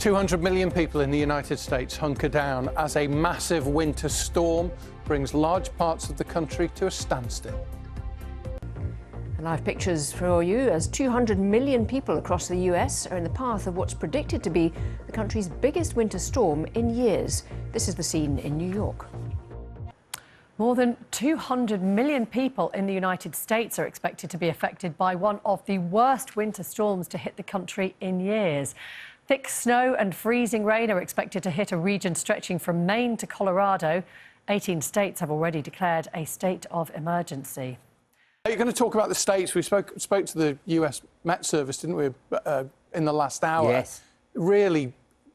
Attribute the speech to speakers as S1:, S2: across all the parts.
S1: 200 million people in the United States hunker down as a massive winter storm brings large parts of the country to a standstill.
S2: Live pictures for you as 200 million people across the US are in the path of what's predicted to be the country's biggest winter storm in years. This is the scene in New York.
S3: More than 200 million people in the United States are expected to be affected by one of the worst winter storms to hit the country in years. Thick snow and freezing rain are expected to hit a region stretching from Maine to Colorado. 18 states have already declared a state of emergency.
S1: You're going to talk about the states. We spoke to the US Met Service, didn't we, in the last hour?
S4: Yes.
S1: Really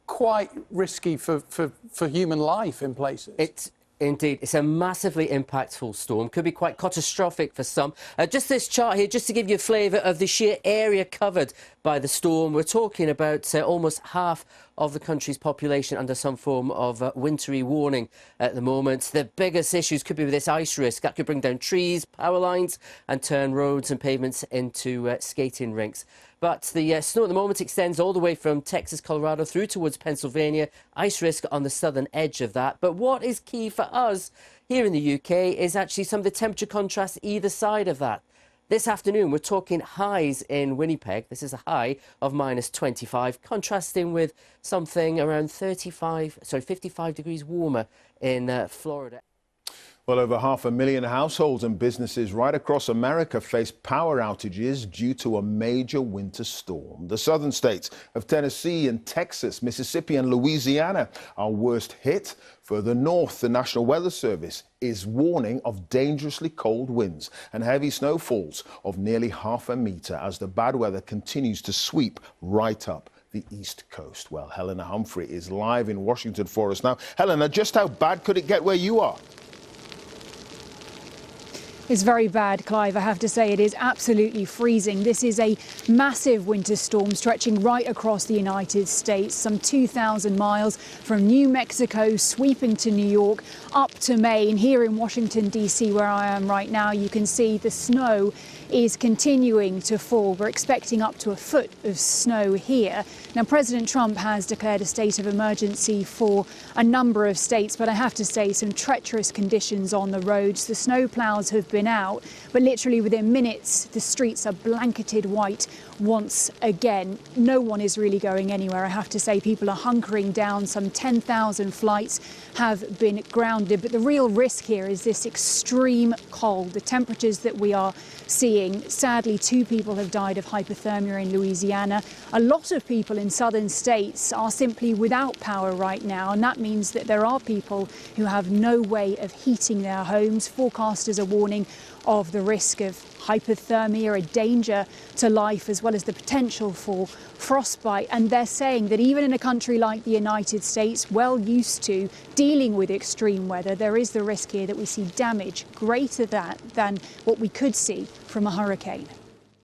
S1: quite risky for human life in places.
S4: Indeed, it's a massively impactful storm. Could be quite catastrophic for some. Just this chart here, just to give you a flavour of the sheer area covered by the storm. We're talking about almost half of the country's population under some form of wintry warning at the moment. The biggest issues could be with this ice risk. That could bring down trees, power lines and turn roads and pavements into skating rinks. But the snow at the moment extends all the way from Texas, Colorado through towards Pennsylvania. Ice risk on the southern edge of that. But what is key for us here in the UK is actually some of the temperature contrasts either side of that. This afternoon, we're talking highs in Winnipeg. This is a high of -25, contrasting with something around 55 degrees warmer in Florida.
S5: Well, over 500,000 households and businesses right across America face power outages due to a major winter storm. The southern states of Tennessee and Texas, Mississippi and Louisiana are worst hit. Further north, the National Weather Service is warning of dangerously cold winds and heavy snowfalls of nearly 0.5 metre as the bad weather continues to sweep right up the East Coast. Well, Helena Humphrey is live in Washington for us now. Helena, just how bad could it get where you are?
S6: It's very bad, Clive. I have to say it is absolutely freezing. This is a massive winter storm stretching right across the United States, some 2,000 miles from New Mexico, sweeping to New York, up to Maine. Here in Washington, D.C., where I am right now, you can see the snow is continuing to fall. We're expecting up to 1 foot of snow here. Now, President Trump has declared a state of emergency for a number of states, but I have to say some treacherous conditions on the roads. The snow plows have been out, but literally within minutes, the streets are blanketed white once again. No one is really going anywhere. I have to say people are hunkering down. Some 10,000 flights have been grounded, but the real risk here is this extreme cold. The temperatures that we are seeing. Sadly, 2 people have died of hypothermia in Louisiana. A lot of people in southern states are simply without power right now, and that means that there are people who have no way of heating their homes. Forecasters are warning of the risk of hypothermia, a danger to life, as well as the potential for frostbite. And they're saying that even in a country like the United States, well used to dealing with extreme weather, there is the risk here that we see damage greater than what we could see from a hurricane.